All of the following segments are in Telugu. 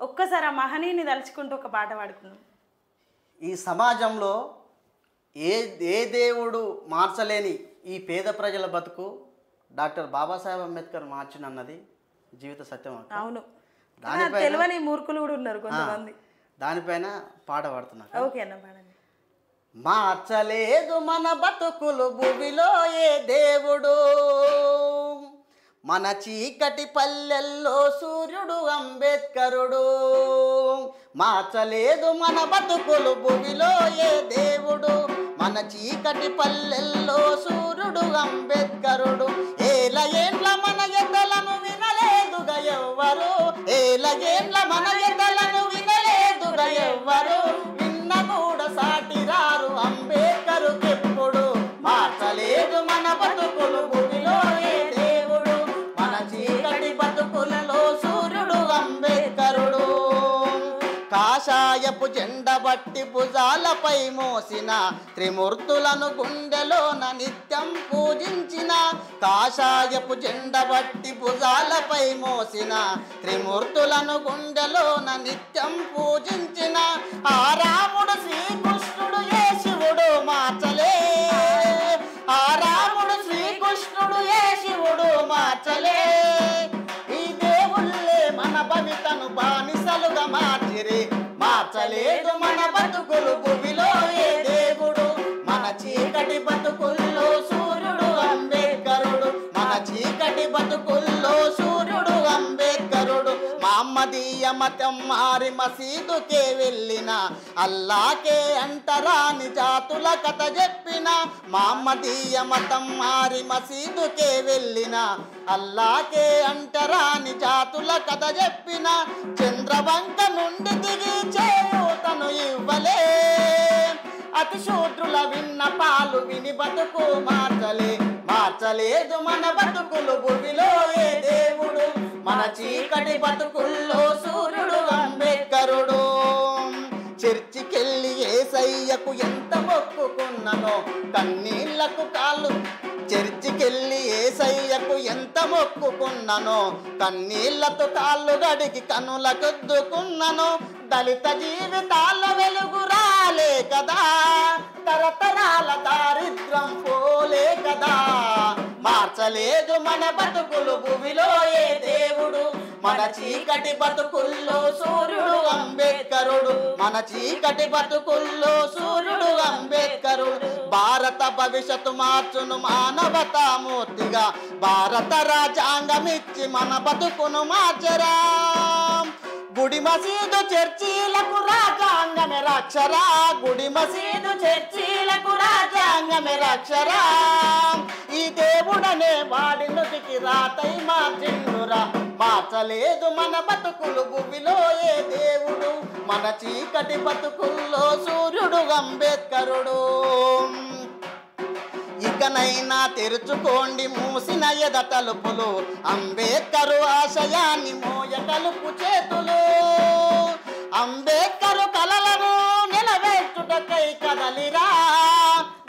ఒక్కసారి ఆ మహనీయుని తలుచుకుంటూ ఒక పాట పాడుకుందాం. ఈ సమాజంలో ఏ ఏ దేవుడు మార్చలేని ఈ పేద ప్రజల బతుకు డాక్టర్ బాబాసాహెబ్ అంబేద్కర్ మార్చినన్నది జీవిత సత్యం అక్క. అవును, దానిపైన తెలియని మూర్ఖులు కూడా ఉన్నారు కొంతమంది. దానిపైన పాట పాడుతున్నా. ఓకే అన్న, పాడండి. మార్చలేదు మన బతుకులు భూమిలో ఏ దేవుడు, మన చీకటి పల్లెల్లో సూర్యుడు అంబేద్కరుడు. మార్చలేదు మన బతుకులు భూమిలో ఏ దేవుడు, మన చీకటి పల్లెల్లో సూర్యుడు అంబేద్కరుడు. ఏల ఏండ్ల మన ఎద్దలను వినలేదుగా ఎవ్వరు, ఏల ఏండ్ల మన ఎద్దలను వినలేదుగా ఎవ్వరు. విన్న కూడా సాటిరారు అంబేద్కరు ఎప్పుడు. మార్చలేదు మన బతుకులు భూమిలో ఏ దేవుడు, మన చీకటి బతుకులలో సూర్యుడు అంబేద్కరుడు. కాషాయపు జెండ బట్టి భుజాలపై మోసిన త్రిమూర్తులను గుండెలోన నిత్యం పూజించిన, కాషాయపు జెండ బట్టి భుజాలపై మోసిన త్రిమూర్తులను గుండెలోన నిత్యం పూజించిన, ఆ రాముడు శ్రీకృష్ణుడు ఏ శివుడు మార్చలే, ఆ రాముడు శ్రీకృష్ణుడు ఏ శివుడు మార్చలే. ఈ దేవుళ్ళే మన భవితను బానిసలుగా మార్చిరి. మార్చలేదు మన బతుకులు భూమిలో ఏ దేవుడు, మన చీకటి బతుకుల్లో సూర్యుడు అంబేద్కరుడు, మన చీకటి బతుకుల్లో సూర్యుడు అంబేద్కరుడు. మహమ్మదీయ మతం మారి మసీదుకే వెళ్ళిన, అల్లాకే అంటరాని జాతుల కథ చెప్పిన, మహమ్మదీయ మతం మారి మసీదుకే వెళ్ళిన, అల్లాకే అంటరాని జాతుల కథ చెప్పిన, చంద్రవంక నుండి దిగి చేయూతను ఇవ్వలే, అతి శూద్రుల విన్నపాలు విని బతుకు మార్చలే. మార్చలేదు మన బతుకులు భూమిలో ఏ దేవుడు, మన చీకటి బతుకుల్లో సూర్యుడు అంబేద్కరుడు. చర్చికెళ్ళి యేసయ్యకు ఎంత మొక్కుకున్ననో కన్నీళ్లకు కాళ్ళు, చర్చికెళ్ళి యేసయ్యకు ఎంత మొక్కుకున్ననో కన్నీళ్లతో కాళ్ళు గడికి కనులకొద్దుకున్నను. దళిత జీవితాల వెలుగు రాలే కదా, తరతరాల దారిద్రం పోలే కదా. మార్చలేదు మన బతుకులు భూమిలో ఏ దేవుడు, మన చీకటి బతుకుల్లో సూర్యుడు అంబేద్కరుడు, మన చీకటి బతుకుల్లో సూర్యుడు అంబేద్కరుడు. భారత భవిష్యత్తు మార్చును మానవతామూర్తిగా, భారత రాజ్యాంగమిచ్చి మన బతుకును మార్చరా. గుడి మసీదు చర్చీలకు రాజ్యాంగమే రక్షరా, గుడి మసీదు చర్చీలకు రాజ్యాంగమే రక్షరా. ఈ దేవుడనే వాడి నుదికి రాతై మార్చిండురా. మార్చలేదు మన బతుకులు భూమిలో ఏ దేవుడు, మన చీకటి బతుకుల్లో సూర్యుడు అంబేద్కరుడు. ఇకనైనా తెరుచుకోండి మూసిన ఎద తలుపులు, అంబేద్కరు ఆశయాన్ని మోయ కలుపు చేతులు. అంబేద్కరు కలలను నిలబెట్టుటకై కదలిరా,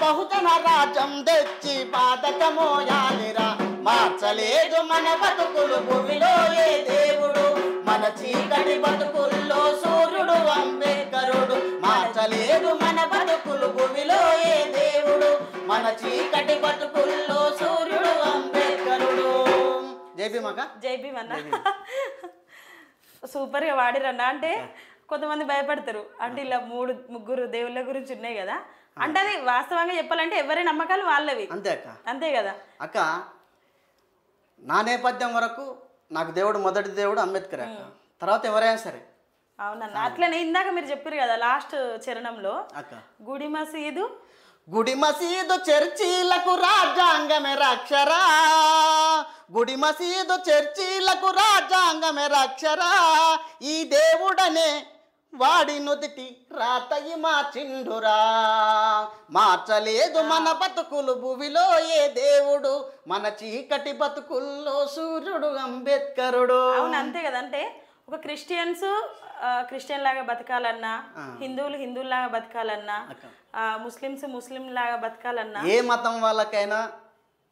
బహుజన రాజ్యం తెచ్చి బాధకమోయాలిరా. మార్చలేదు మన బతుకులు భూమిలో ఏ దేవుడు, మన చీకటి బతుకుల్లో సూర్యుడు అంబేద్కరుడు. మార్చలేదు మన బతుకులు భూమిలో ఏ దేవుడు, మన చీకటి బతుకుల్లో సూర్యుడు అంబేద్కరుడు. జై భీమ్ అక్క. జై భీమ్ అన్న. సూపర్గా వాడిరన్న. అంటే కొంతమంది భయపడతారు, అంటే ఇలా 3-3 దేవుళ్ళ గురించి ఉన్నాయి కదా, అంటే అది వాస్తవంగా చెప్పాలంటే ఎవరి నమ్మకాలు వాళ్ళవి. అంతే అక్క. అంతే కదా అక్క. నా నేపథ్యం వరకు నాకు దేవుడు మొదటి దేవుడు అంబేద్కర్ అక్క, తర్వాత ఎవరైనా సరే. అవునన్న. అట్లనే ఇందాక మీరు చెప్పారు కదా లాస్ట్ చరణంలో అక్క, గుడి మసీదు గుడి మసీదు చర్చీలకు రాజ్యాంగమే రక్షరా, గుడి మసీదు చర్చీలకు రాజ్యాంగమే రక్షరా. ఈ దేవుడనే వాడి నుదిటి రాతయి మార్చిండురా. మార్చలేదు మన బతుకులు భూమిలో ఏ దేవుడు, మన చీకటి బతుకుల్లో సూర్యుడు అంబేద్కరుడు. అవును, అంతే కదా. అంటే ఒక క్రిస్టియన్ లాగా బతకాలన్నా, హిందువులు హిందువులాగా బతకాలన్నా, ముస్లిమ్స్ ముస్లిం లాగా బతకాలన్నా, ఏ మతం వాళ్ళకైనా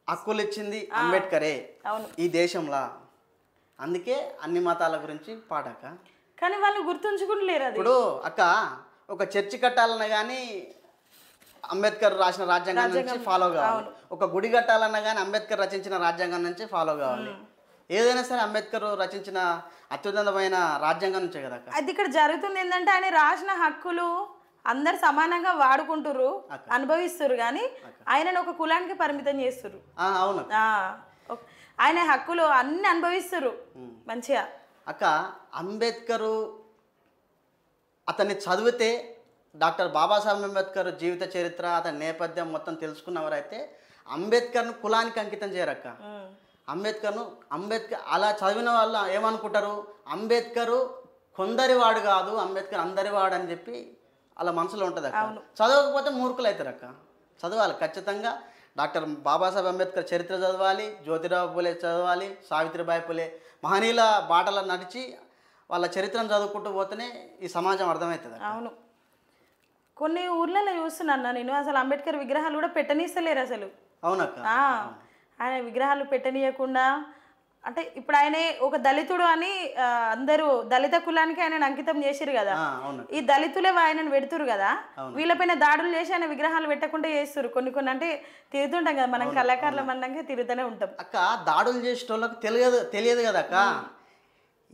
హక్కులు ఇచ్చింది అంబేద్కరే అవును ఈ దేశంలో. అందుకే అన్ని మతాల గురించి పాడక. కానీ వాళ్ళు గుర్తుంచుకుంటలేరు అది. ఇప్పుడు అక్క ఒక చర్చి కట్టాలన్నా కానీ అంబేద్కర్ రాసిన రాజ్యాంగం నుంచి ఫాలో కావాలి, ఒక గుడి కట్టాలన్నా కానీ అంబేద్కర్ రచించిన రాజ్యాంగం నుంచి ఫాలో కావాలి. ఏదైనా సరే అంబేద్కర్ రచించిన అత్యున్నతమైన రాజ్యాంగం నుంచే కదా. అది ఇక్కడ జరుగుతుంది ఏంటంటే ఆయన రాసిన హక్కులు అందరు సమానంగా వాడుకుంటుర్రు, అనుభవిస్తురు, కానీ ఆయనను ఒక కులానికి పరిమితం చేస్తుర్రు. అవును, ఆయన హక్కులు అన్ని అనుభవిస్తురు మంచిగా. అక్క అంబేద్కరు అతన్ని చదివితే డాక్టర్ బాబాసాహెబ్ అంబేద్కర్ జీవిత చరిత్ర అతని నేపథ్యం మొత్తం తెలుసుకున్నవారైతే అంబేద్కర్ను కులానికి అంకితం చేయరక్క. అంబేద్కర్ అలా చదివిన వాళ్ళు ఏమనుకుంటారు, అంబేద్కరు కొందరివాడు కాదు, అంబేద్కర్ అందరివాడు అని చెప్పి అలా మనసులో ఉంటుంది అక్క. చదవకపోతే మూర్ఖులు అవుతారు అక్క. చదవాలి ఖచ్చితంగా. డాక్టర్ బాబాసాహెబ్ అంబేద్కర్ చరిత్ర చదవాలి, జ్యోతిరావు పూలే చదవాలి, సావిత్రిబాయి పూలే మహనీయుల బాటలో నడిచి వాళ్ళ చరిత్రను చదువుకుంటూ పోతేనే ఈ సమాజం అర్థమవుతుంది. అవును, కొన్ని ఊర్లలో చూస్తున్నాను నేను, అసలు అంబేద్కర్ విగ్రహాలు కూడా పెట్టనీస్తలేరు అసలు. అవునక్క, ఆయన విగ్రహాలు పెట్టనీయకుండా, అంటే ఇప్పుడు ఆయన ఒక దళితుడు అని అందరూ దళిత కులానికి ఆయన అంకితం చేసిరు కదా, ఈ దళితులే ఆయనను పెడుతురు కదా, వీళ్ళపైన దాడులు చేసి ఆయన విగ్రహాలు పెట్టకుండా చేస్తారు. కొన్ని కొన్ని అంటే తిరుగుతుంటాం కదా మనం, కళాకారుల మందంగా తిరుగుతూనే ఉంటాం. అక్క దాడులు చేసేటోళ్ళకి తెలియదు కదా అక్క,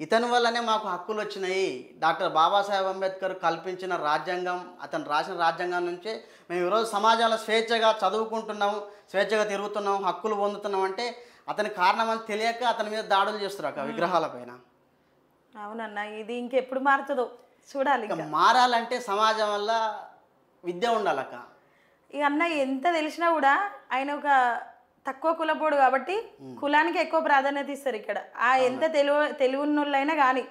ఇతని వల్లనే మాకు హక్కులు వచ్చినాయి. డాక్టర్ బాబాసాహెబ్ అంబేద్కర్ కల్పించిన రాజ్యాంగం, అతను రాసిన రాజ్యాంగం నుంచే మేము ఈరోజు సమాజంలో స్వేచ్ఛగా చదువుకుంటున్నాం, స్వేచ్ఛగా తిరుగుతున్నాం, హక్కులు పొందుతున్నాం అంటే అతని కారణం అని తెలియక అతని మీద దాడులు చేస్తారు అక్క విగ్రహాల పైన. అవునన్నా, ఇది ఇంకెప్పుడు మారుతుందో చూడాలి. మారాలంటే సమాజం వల్ల విద్య ఉండాలక్క. ఇక అన్న ఎంత తెలిసినా కూడా ఆయన ఒక తక్కువ కులపోడు కాబట్టి కులానికి ఎక్కువ ప్రాధాన్యత ఇస్తారు ఇక్కడ. ఎంత తెలివి ఉన్నోళ్ళైనా కానీ,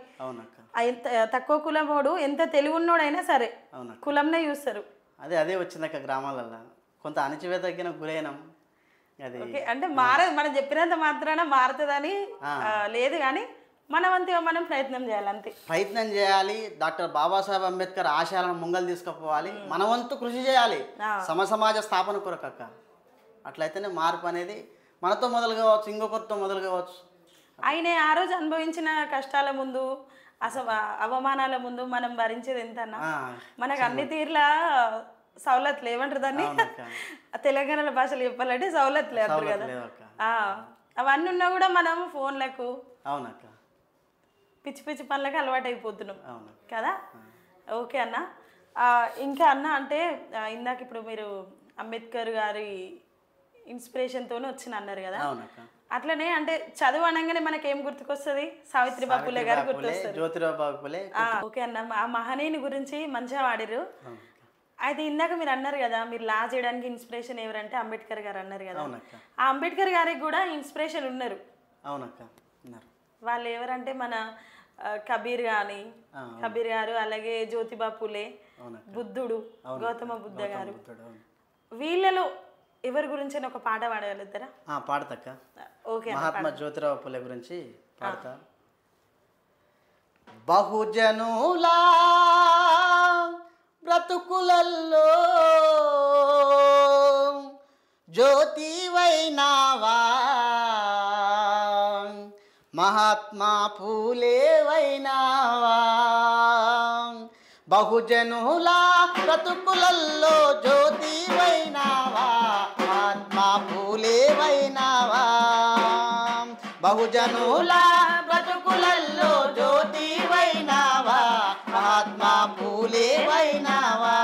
ఎంత తక్కువ కులపోడు ఎంత తెలివి ఉన్నోడైనా సరే కులంనే చూస్తారు. అదే వచ్చిందక్క గ్రామాలలో కొంత అణచివేతకి గురైనం. అంటే మనం చెప్పినంత మాత్రాన మారుతుందని లేదు, కానీ మనవంతగా మనం ప్రయత్నం చేయాలి, అంతే. ప్రయత్నం చేయాలి. డాక్టర్ బాబాసాహెబ్ అంబేద్కర్ ఆశయాలను ముంగలు తీసుకుపోవాలి, మన వంతు కృషి చేయాలి సమాజ స్థాపన కొరకు అక్క. అట్లయితేనే మార్పు అనేది మనతో మొదలు కావచ్చు, ఇంకొకరితో మొదలు కావచ్చు. ఆయన ఆ రోజు అనుభవించిన కష్టాల ముందు, అవమానాల ముందు మనం భరించేది ఎంతన్నా, మనకు అన్ని తీర్ల సౌలతులు ఏమంటారు దాన్ని, తెలంగాణ భాషలో చెప్పాలంటే సౌలతులే అంటారు కదా. అవన్నీ ఉన్నా కూడా మనం ఫోన్లకు పిచ్చి పిచ్చి పనులకు అలవాటు అయిపోతున్నాం కదా. ఓకే అన్న, ఇంకా అన్న అంటే ఇందాక ఇప్పుడు మీరు అంబేద్కర్ గారి ఇన్స్పిరేషన్తోనే వచ్చిన అన్నారు కదా, అట్లనే అంటే చదువు అనగానే మనకి ఏం గుర్తుకొస్తుంది? సావిత్రిబాయి పూలే గారు గుర్తొస్తారు. జ్యోతిరావు పూలే. ఓకే అన్న, ఆ మహనీయుని గురించి మంచిగా వాడిరు. అయితే ఇందాక మీరు అన్నారు కదా, మీరు లా చేయడానికి ఇన్స్పిరేషన్ ఎవరంటే అంబేద్కర్ గారు అన్నారు కదా, ఆ అంబేద్కర్ గారికి కూడా ఇన్స్పిరేషన్ ఉన్నారు. వాళ్ళు ఎవరంటే మన కబీర్ గారు, అలాగే జ్యోతిబా పూలే, బుద్ధుడు, గౌతమ బుద్ధ గారు, వీళ్ళలో ఎవరి గురించి ఒక పాట పాడగలుగుతారా? పాడతక్క. ఓకే, మహాత్మా జ్యోతిరావు పూలే గురించి పాడతా. బహుజనులా బ్రతుకులల్లో జ్యోతివైనావా, మహాత్మా పూలేవైనావా. బహుజనుల బ్రతుకులల్లో జ్యోతివైనావా, మహాత్మా పూలేవైనావా. బహుజనుల బ్రతుకులల్లో జ్యోతివైనావా, మహాత్మా పూలేవైనావా.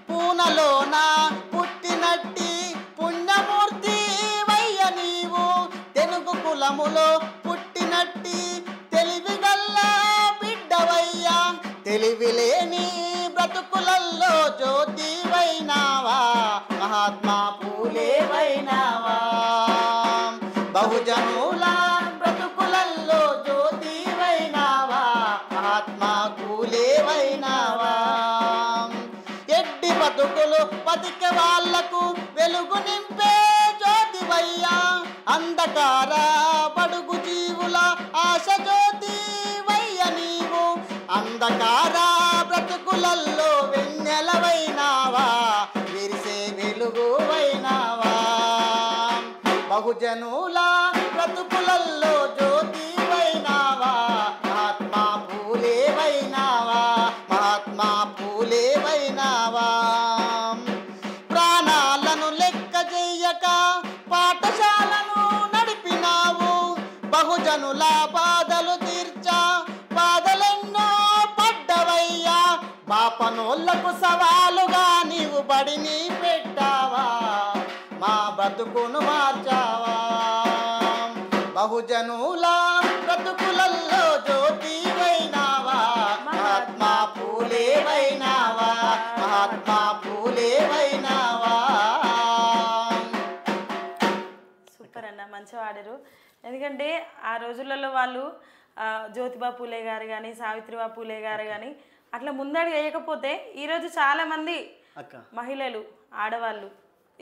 పూనలోన పుట్టినట్టి పుణ్యమూర్తి వయ్య నీవు, తెలుగు కులములో పుట్టినట్టి తెలివిగల్ల బిడ్డవయ్యా. తెలివిలేని బ్రతుకులల్లో జ్యోతివైనావా, మహాత్మా పూలేవైనావా. బహుజనుల బ్రతుకులల్లో జ్యోతివైనావా, మహాత్మా పూలేవైనావా. ఎడ్డి బతుకులు బతికే వాళ్లకు వెలుగు నింపే జ్యోతివయ్యా. అంధకార బడుగు జీవుల ఆశ జ్యోతివయ్య నీవు. అంధకార బ్రతుకులల్లో వెన్నెలవైనావా, విరిసే వెలుగువైనావా. బహుజనుల బ్రతుకులల్లో జ్యోతివైనావా, మహాత్మా ఎందుకంటే ఆ రోజులలో వాళ్ళు జ్యోతిబా పూలే గారు కానీ సావిత్రిబా పూలే గారు కానీ అట్లా ముందడుగు వేయకపోతే ఈరోజు చాలామంది మహిళలు ఆడవాళ్ళు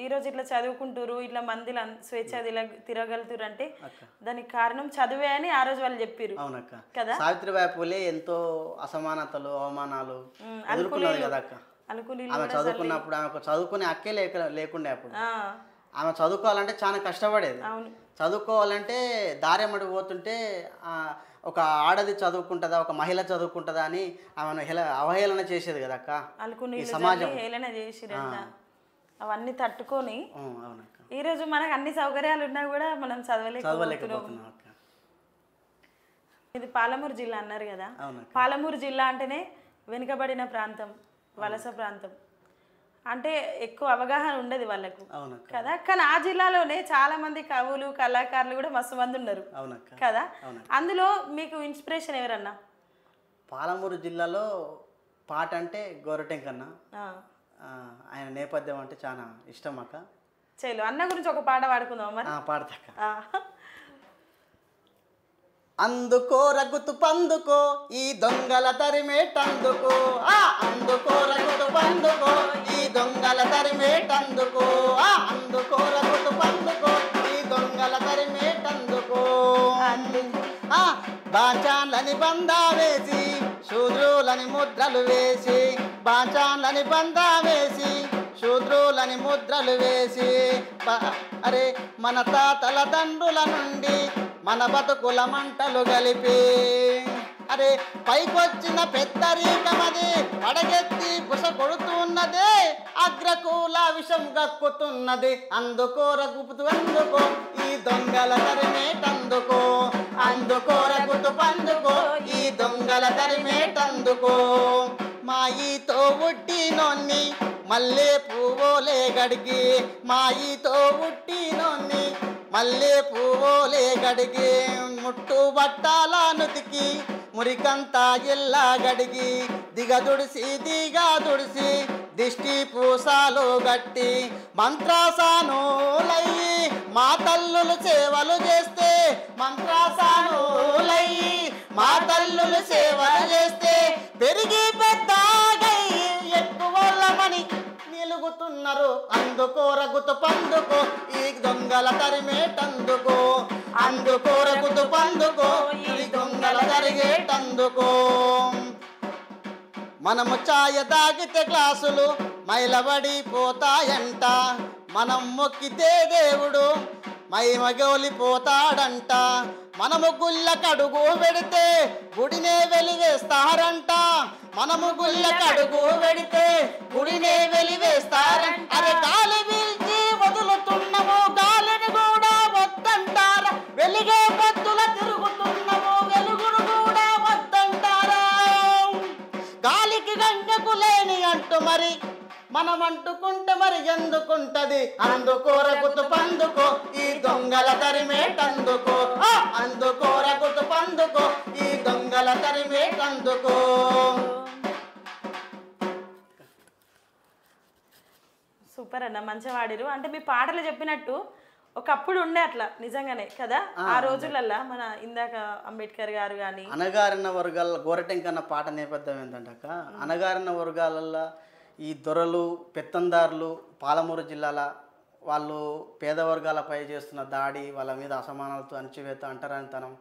ఈరోజు ఇట్లా చదువుకుంటారు ఇట్లా మందిలో స్వేచ్ఛ తిరగలుగుతారు అంటే దానికి కారణం చదువే అని ఆ రోజు వాళ్ళు చెప్పారు. అవునక్క కదా. సావిత్రిబాయి పూలే ఎంతో అసమానతలు అవమానాలు ఎదుర్కొన్నది కదా అక్క. ఆమె చదువుకున్నప్పుడు ఆమెకు చదువుకునే హక్కే లేకుండే. అప్పుడు ఆమె చదువుకోవాలంటే చాలా కష్టపడేది. చదువుకోవాలంటే దారెమ్మడి పోతుంటే ఒక ఆడది చదువుకుంటుందా ఒక మహిళ చదువుకుంటుందా అని ఆమెను అవహేళన చేసేది కదా అక్క. ఈ సమాజం హేళన చేసిరంట. అవన్నీ తట్టుకొని ఈరోజు మనకు అన్ని సౌకర్యాలు ఉన్నా కూడా మనం చదవలేకపోతున్నాం. ఇది పాలమూరు జిల్లా అన్నారు కదా. పాలమూరు జిల్లా అంటేనే వెనుకబడిన ప్రాంతం, వలస ప్రాంతం అంటే ఎక్కువ అవగాహన ఉండదు వాళ్ళకు కదా. కానీ ఆ జిల్లాలోనే చాలా మంది కవులు కళాకారులు కూడా మస్తు మంది ఉన్నారు కదా. అందులో మీకు ఇన్స్పిరేషన్ ఎవరన్నా? పాలమూరు జిల్లాలో పాట అంటే గోరటెంకన్న. ఆయన నేపథ్యం అంటే చాలా ఇష్టం అక్క. చలో అన్న గురించి ఒక పాట పాడుకుందాం మరి. పాడతాక. అందుకో రగుతు పందుకో ఈ దొంగల తరిమేటందుకో, అందుకో రగుతు పందుకో ఈ దొంగల తరిమేటందుకో, అందుకో రగుతు పందుకో ఈ దొంగల తరిమేటందుకో. బాచాన్లని బందా వేసి శూద్రులని ముద్రలు వేసి, బాచాన్లని బందా వేసి శూద్రులని ముద్రలు వేసి, అరే మన తాతల తండ్రుల నుండి మన బతుకుల మంటలు గలిపి, అరే పైకొచ్చిన పెద్దరీకమది పడగెత్తి బుస కొడుతున్నదే, అగ్రకూల విషం గక్కుతున్నది. అందుకో రగుతు అందుకో ఈ దొంగల తరిమేటందుకో, అందుకో రగుతు పందుకో ఈ దొంగల తరిమేటందుకో. మాయితో ఉట్టినోన్ని మల్లె పువ్వులే గడిగి, మాయితో ఉట్టినోన్ని మల్లె పువ్వులే గడిగి, ముట్టు బట్టాల నుతికి మురికంతా ఎల్లా గడిగి, దిగదుడిసి దిగదుడిసి దిష్టి పూసాలు గట్టి, మంత్రాసానులయ్యి మా తల్లులు సేవలు చేస్తే, మంత్రాసానులయ్యి మా తల్లులు సేవలు చేస్తే, పెరిగి పెద్దగై ఎక్కువలమని నిలుగుతున్నారు. అందుకో రగుతు పందుకో ఈ దొంగల తరిమేటందుకో, అందుకో రగుతు పందుకో ఈ దొంగల తరిగేటందుకో. మనము ఛాయ తాగితే గ్లాసులు మైలబడిపోతాయంట, మనం మొక్కితే దేవుడు మైమగోలిపోతాడంట, మనము గుళ్ళ కడుగు పెడితే గుడినే వెలివేస్తారంట, మనము గుళ్ళ కడుగు పెడితే గుడినే వెలివేస్తారంట. అరే గాలి పీల్చి వదులుతున్నాము గాలిని కూడా వద్దంటారా, వెలిగే పొద్దుల తిరుగుతున్నాము వెలుగును కూడా వద్దంటారా. గాలికి గంగకు లేని అంటూ మరి మనం అంటుకుంటే మరి ఎందుకుంటది. అందుకో రగుతు పందుకో ఈ దొంగల తరిమేటందుకో, అందుకో రగుతు పందుకో ఈ దొంగల తరిమేటందుకో. సూపర్ అన్న, మంచిగా వాడిరు. అంటే మీ పాటలు చెప్పినట్టు ఒకప్పుడు ఉండే అట్లా నిజంగానే కదా ఆ రోజులల్లో. మన ఇందాక అంబేద్కర్ గారు కానీ అనగారిన వర్గాల గోరటెంకన్న పాట నేపథ్యం ఏంటంటే అక్క, అనగారిన వర్గాలల్లో ఈ దొరలు పెత్తందారులు పాలమూరు జిల్లాల వాళ్ళు పేద వర్గాలపై చేస్తున్న దాడి, వాళ్ళ మీద అసమానాలతో అణచివేత అంటరానితనం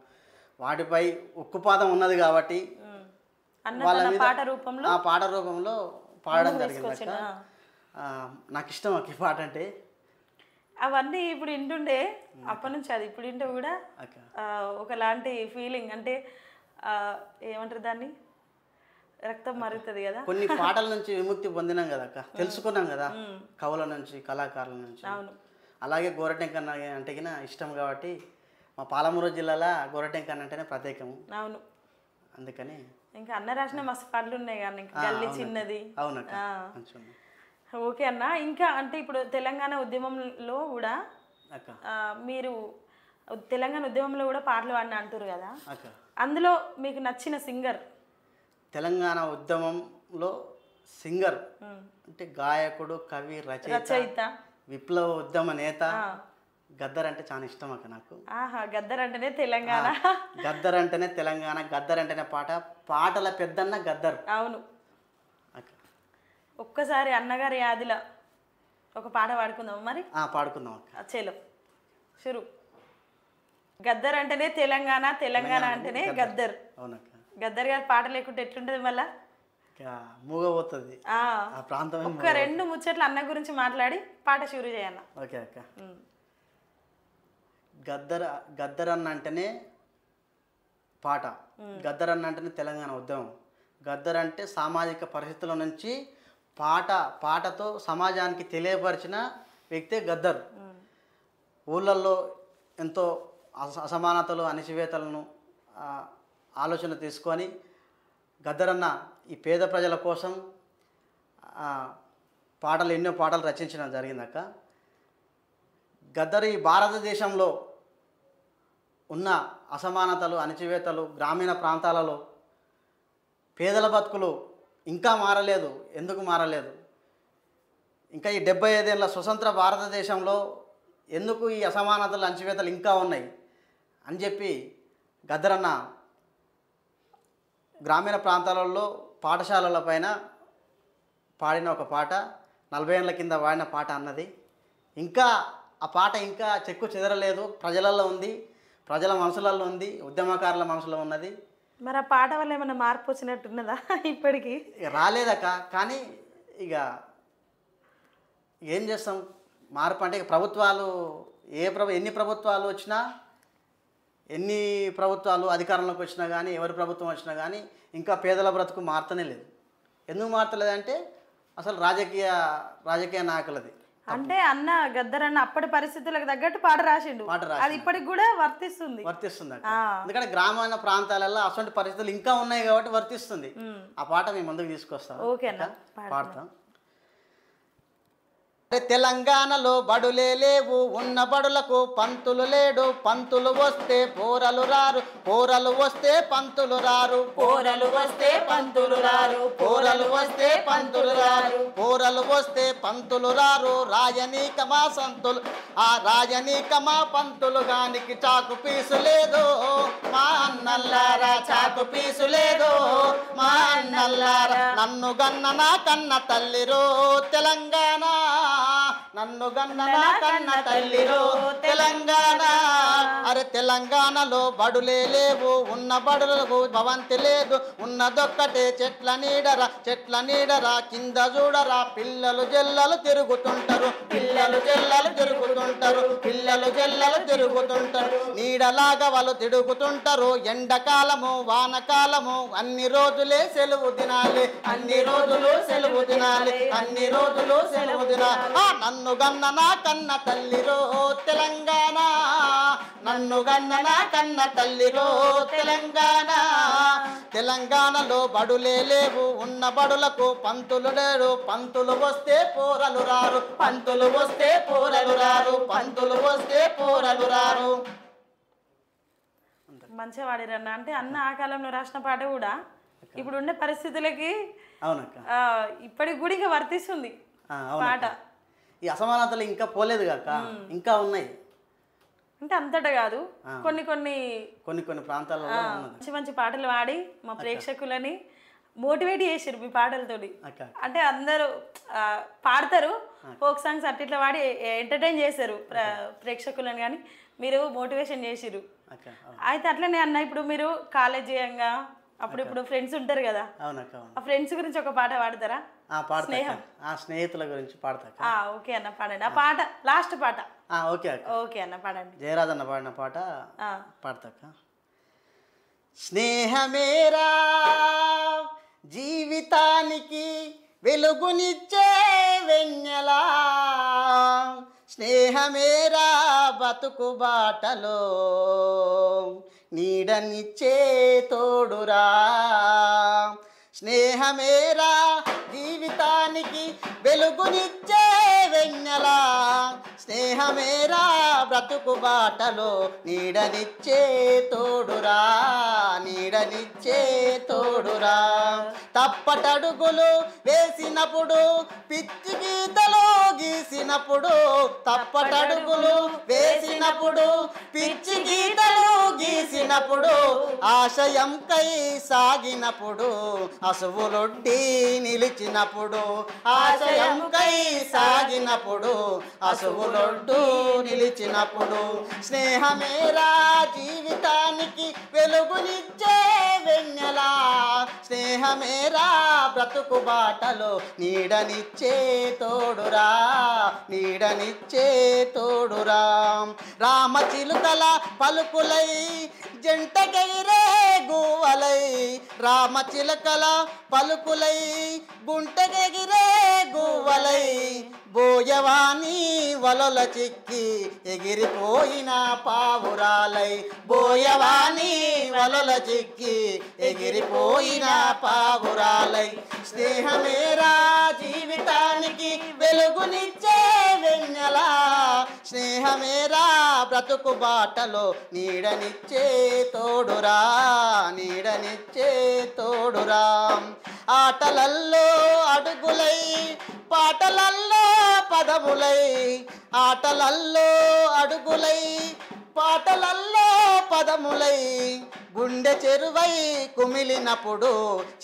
వాటిపై ఉక్కుపాదం ఉన్నది కాబట్టి వాళ్ళ మీద ఆ పాట రూపంలో పాడడం జరిగింది. నాకు ఇష్టం అక్క ఈ పాట అంటే. అవన్నీ ఇప్పుడు వింటుండే అప్పటి నుంచి అది ఇప్పుడు వింటే కూడా ఒకలాంటి ఫీలింగ్, అంటే ఏమంటారు దాన్ని, రక్తం మరుగుతుంది కదా. కొన్ని పాటల నుంచి విముక్తి పొందినాం కదా అక్క, తెలుసుకున్నాం కదా కవుల నుంచి కళాకారుల నుంచి. అవును. అలాగే గోరటెంకన్న అంటే ఇష్టం కాబట్టి మా పాలమూరు జిల్లాలో గోరటెంకన్న అంటేనే ప్రత్యేకము. అవును, అందుకని ఇంకా అన్న రాసిన మస్తు పాటలు ఉన్నాయి కానీ గల్లీ చిన్నది. అవునక్క. ఓకే అన్న, ఇంకా అంటే ఇప్పుడు తెలంగాణ ఉద్యమంలో కూడా మీరు తెలంగాణ ఉద్యమంలో కూడా పాటలు పాడిన అంటారు కదా, అందులో మీకు నచ్చిన సింగర్? తెలంగాణ ఉద్యమంలో సింగర్ అంటే గాయకుడు, కవి, రచయిత, విప్లవ ఉద్యమ నేత గద్దర్ అంటే చాలా ఇష్టం అక్క నాకు. ఆహా, గద్దర్ అంటేనే తెలంగాణ. గద్దర్ అంటేనే తెలంగాణ, గద్దర్ అంటేనే పాటల పెద్దన్న గద్దర్. అవును. అక్క ఒక్కసారి అన్నగారి యాదిలా ఒక పాట పాడుకుందాం మరి. పాడుకుందాం అక్క. చేలో షురు. గద్దర్ అంటేనే తెలంగాణ, తెలంగాణ అంటేనే గద్దర్. అవునక్క. గద్దర్ గారి పాట లేకుంటే ఎట్లుంటది మళ్ళా? మూగపోతుంది ఆ ప్రాంతం. ఒక్క 2 ముచ్చట్లు అన్న గురించి మాట్లాడి పాట షురు చేయన్న. ఓకే అక్క. గద్దర్ అన్న అంటేనే పాట, గద్దర్ అన్న అంటేనే తెలంగాణ ఉద్యమం. గద్దర్ అంటే సామాజిక పరిస్థితుల నుంచి పాటతో సమాజానికి తెలియపరిచిన వ్యక్తే గద్దర్. ఊళ్ళల్లో ఎంతో అసమానతలు, అణచివేతలను ఆలోచన తీసుకొని గద్దర్ అన్న ఈ పేద ప్రజల కోసం ఎన్నో పాటలు రచించడం జరిగిందక్క. గద్దర్ ఈ భారతదేశంలో ఉన్న అసమానతలు, అణచివేతలు, గ్రామీణ ప్రాంతాలలో పేదల బతుకులు ఇంకా మారలేదు. ఎందుకు మారలేదు? ఇంకా ఈ 75 ఏళ్ళ స్వతంత్ర భారతదేశంలో ఎందుకు ఈ అసమానతలు, అణచివేతలు ఇంకా ఉన్నాయి అని చెప్పి గద్దర్ అన్న గ్రామీణ ప్రాంతాలలో పాఠశాలల పైన పాడిన ఒక పాట, 40 ఏళ్ళ కింద పాడిన పాట అన్నది. ఇంకా ఆ పాట ఇంకా చెక్కు చెదరలేదు, ప్రజలలో ఉంది, ప్రజల మనసులలో ఉంది, ఉద్యమకారుల మనసులో ఉన్నది. మరి ఆ పాట వల్ల ఏమైనా మార్పు వచ్చినట్టున్నదా ఇప్పటికి? రాలేదక్క. కానీ ఇక ఏం చేస్తాం, మార్పు అంటే ప్రభుత్వాలు ఎన్ని ప్రభుత్వాలు వచ్చినా, ఎన్ని ప్రభుత్వాలు అధికారంలోకి వచ్చినా కానీ, ఎవరి ప్రభుత్వం వచ్చినా కానీ ఇంకా పేదల బ్రతుకు మారుతూనే లేదు. ఎందుకు మారుతలేదంటే అసలు రాజకీయ నాయకులది. అంటే అన్న గద్దర్ అన్న అప్పటి పరిస్థితులకు తగ్గట్టు పాట రాసిండు, అది ఇప్పటికి కూడా వర్తిస్తుంది. ఎందుకంటే గ్రామీణ ప్రాంతాలలో అటువంటి పరిస్థితులు ఇంకా ఉన్నాయి కాబట్టి వర్తిస్తుంది. ఆ పాట మేము ముందుకు తీసుకొస్తాం. ఓకేనా, పాడతాం. తెలంగాణలో బడులే లేవు, ఉన్న బడులకు పంతులు లేడు, పంతులు వస్తే పోరలు రారు, పోరలు వస్తే పంతులు రారు, పోరలు వస్తే పంతులు రారు, పోరలు వస్తే పంతులు రారు, పోరలు వస్తే పంతులు రారు. రాజనీకమా సంతులు, ఆ రాజనీకమా పంతులు గానికి చాకు పీసు లేదు, మా అన్నల్లారా చాకు పీసు లేదు, మా అన్నల్లారా. నన్ను గన్న నా కన్న తల్లిరో తెలంగాణ, నన్ను గన్న నా కన్న తల్లిరో తెలంగాణ. అరే తెలంగాణలో బడులే లేవు, ఉన్న బడులకు భవంతి లేదు, ఉన్నదొక్కటే చెట్ల నీడరా, కింద చూడరా పిల్లలు జల్లలు తిరుగుతుంటారు, పిల్లలు జల్లలు తిరుగుతుంటారు, పిల్లలు జల్లలు తిరుగుతుంటారు. నీడలాగా వాళ్ళు తిరుగుతుంటారు, ఎండకాలము వానకాలము అన్ని రోజులే సెలవు దినాలి, అన్ని రోజులు సెలవు దినాలి, అన్ని రోజులు సెలవు దినాలి. నన్ను గన్న నా కన్న తల్లిరో తెలంగాణ, నన్ను గన్న నా కన్న తల్లిరో తెలంగాణ. తెలంగాణలో బడులే లేవు, ఉన్న బడులకు పంతులు లేరు, పంతులు వస్తే పోరలు రారు, పంతులు వస్తే పోరలు రారు, పంతులు వస్తే పోరలు రారు. మంచిగా వాడిరన్న. అంటే అన్న ఆ కాలంలో రాసిన పాట కూడా ఇప్పుడు ఉండే పరిస్థితులకి ఇప్పటికి కూడా ఇంకా వర్తిస్తుంది పాట. ఈ అసమానతలు ఇంకా పోలేదు కాక, ఇంకా ఉన్నాయి. అంటే అంతటా కాదు, కొన్ని ప్రాంతాలలో మంచి మంచి పాటలు పాడి మా ప్రేక్షకులని మోటివేట్ చేసారు మీ పాటలతోటి. అంటే అందరూ పాడతారు ఫోక్ సాంగ్స్ అట్లా పాడి ఎంటర్టైన్ చేశారు ప్రేక్షకులను, కానీ మీరు మోటివేషన్ చేసిరు. అయితే అట్లనే అన్న, ఇప్పుడు మీరు కాలేజ్ చేయంగా అప్పుడు ఫ్రెండ్స్ ఉంటారు కదా, ఆ ఫ్రెండ్స్ గురించి ఒక పాట పాడతారా? స్నేహితుల గురించి పాడతా. ఓకే అన్న, పాడండి ఆ పాట, లాస్ట్ పాట. ఓకే అన్న, పాడండి. జయరాజ్ అన్న పాడిన పాట పాడతాక. స్నేహమేరా జీవితానికి వెలుగునిచ్చే వెన్నెలా, స్నేహమేరా బతుకు బాటలో నీడనిచ్చే తోడురా, స్నేహమేరా జీవితానికి వెలుగునిచ్చే వెన్నెలా, స్నేహమేరా బ్రతుకు బాటలో నీడనిచ్చే తోడురా, నీడనిచ్చే తోడురా. తప్పటడుగులు వేసినప్పుడు పిచ్చి గీతలు గీసినప్పుడు తప్పటడుగులు వేసినప్పుడు పిచ్చి గీతలు గీసినప్పుడు ఆశయంకై సాగినప్పుడు అసువులొడ్డి నిలిచినప్పుడు ఆశయంకై సాగినప్పుడు అసువులొడ్డు నిలిచినప్పుడు స్నేహమేరా జీవితానికి వెలుగునిచ్చే వెన్నెలా స్నేహమేరా బ్రతుకు బాటలో నీడనిచ్చే తోడురా నీడనిచ్చే తోడురా రామచిలుకల పలుకులై జంటగైరే గువ్వలై రామచిలుకల పలుకులై గుంటగెగిరే గువ్వలై బోయవాణి వలల చిక్కి ఎగిరిపోయిన పావురాలై బోయవాణి వలల చిక్కి ఎగిరిపోయిన పావురాలై స్నేహమేరా జీవితానికి వెలుగునిచ్చే వెన్నెలా స్నేహమేరా బ్రతుకు బాటలో నీడనిచ్చే తోడురా నీడనిచ్చే తోడురా ఆటలల్లో అడుగులై పాటలల్లో పదములై ఆటలల్లో అడుగులై పాటలల్లో పదములై గుండె చెరువై కుమిలినప్పుడు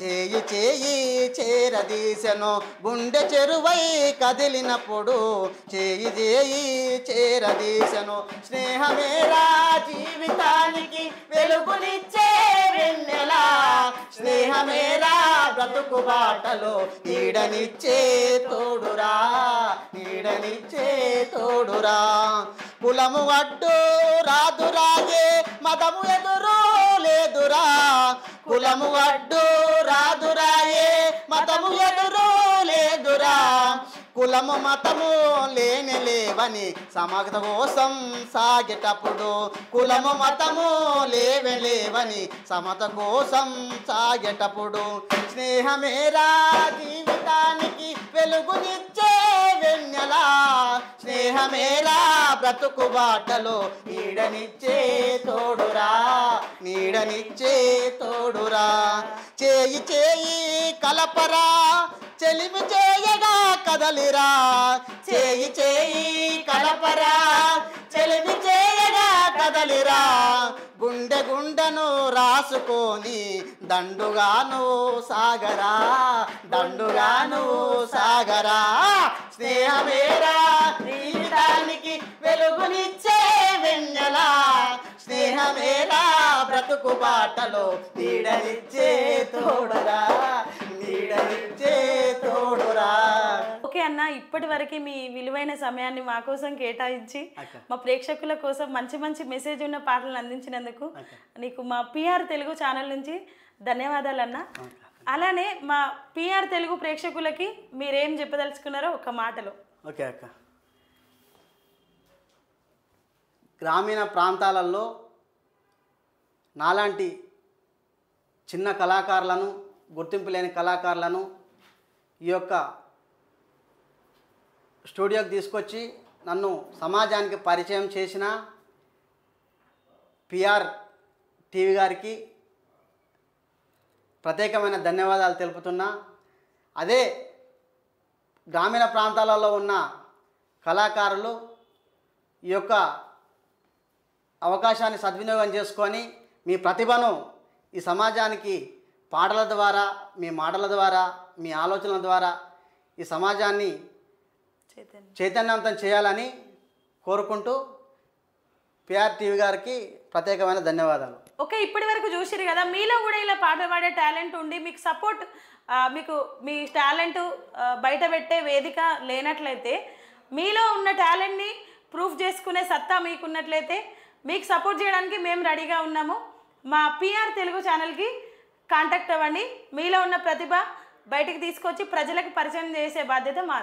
చేయి చేయి చేరదీసెను గుండె చెరువై కదిలినప్పుడు చేయి చేయి చేరదీసెను స్నేహమేరా జీవితానికి వెలుగునిచ్చే వెన్నెలా స్నేహమేరా బ్రతుకు బాటలో నీడనిచ్చే తోడురా నీడనిచ్చే తోడురా కులము అడ్డు రాదురాగే మతము ఎదురు లేదురా కులము అడ్డు రాదురాయే మతము ఎదురు లేదురా కులము మతము లేవని సమగ్ర కోసం సాగేటప్పుడు కులము మతము లేవని సమత కోసం సాగేటప్పుడు స్నేహమేరా జీవితానికి వెలుగునిచ్చే వెన్నెలా స్నేహమేరా బ్రతుకు బాటలో నీడనిచ్చే తోడురా నీడనిచ్చే తోడురా చేయి చేయి కలపరా చెలిమి చేయగా కదలిరా చేయి చేయి కలపరా చెలిమి చేయగా కదలిరా గుండె గుండెను రాసుకొని దండుగాను సాగరా దండుగాను సాగరా స్నేహమేరా జీవితానికి వెలుగునిచ్చే వెన్నెలా స్నేహమేరా బ్రతుకు బాటలో నీడనిచ్చే తోడురా నీడనిచ్చే తోడురా. ఓకే అన్న, ఇప్పటి వరకు మీ విలువైన సమయాన్ని మా కోసం కేటాయించి మా ప్రేక్షకుల కోసం మంచి మంచి మెసేజ్ ఉన్న పాటలను అందించినందుకు నీకు మా పిఆర్ తెలుగు ఛానల్ నుంచి ధన్యవాదాలు అన్న. అలానే మా పిఆర్ తెలుగు ప్రేక్షకులకి మీరేం చెప్పదలుచుకున్నారో ఒక మాటలో. ఓకే అక్క, గ్రామీణ ప్రాంతాలలో నాలాంటి చిన్న కళాకారులను, గుర్తింపు లేని కళాకారులను ఈ యొక్క స్టూడియోకి తీసుకొచ్చి నన్ను సమాజానికి పరిచయం చేసిన పిఆర్ టీవీ గారికి ప్రత్యేకమైన ధన్యవాదాలు తెలుపుతున్నా. అదే గ్రామీణ ప్రాంతాలలో ఉన్న కళాకారులు ఈ యొక్క అవకాశాన్ని సద్వినియోగం చేసుకొని మీ ప్రతిభను ఈ సమాజానికి పాటల ద్వారా, మీ మాటల ద్వారా, మీ ఆలోచనల ద్వారా ఈ సమాజాన్ని చైతన్యవంతం చేయాలని కోరుకుంటూ పిఆర్ టీవీ గారికి ప్రత్యేకమైన ధన్యవాదాలు. ఓకే, ఇప్పటి వరకు చూసిరు కదా, మీలో కూడా ఇలా పాట పాడే టాలెంట్ ఉండి మీకు సపోర్ట్, మీకు మీ టాలెంట్ బయట పెట్టే వేదిక లేనట్లయితే, మీలో ఉన్న టాలెంట్ని ప్రూఫ్ చేసుకునే సత్తా మీకున్నట్లయితే మీకు సపోర్ట్ చేయడానికి మేము రెడీగా ఉన్నాము. మా పిఆర్ తెలుగు ఛానల్కి కాంటాక్ట్ అవ్వండి. మీలో ఉన్న ప్రతిభ బయటికి తీసుకొచ్చి ప్రజలకు పరిచయం చేసే బాధ్యత మాది.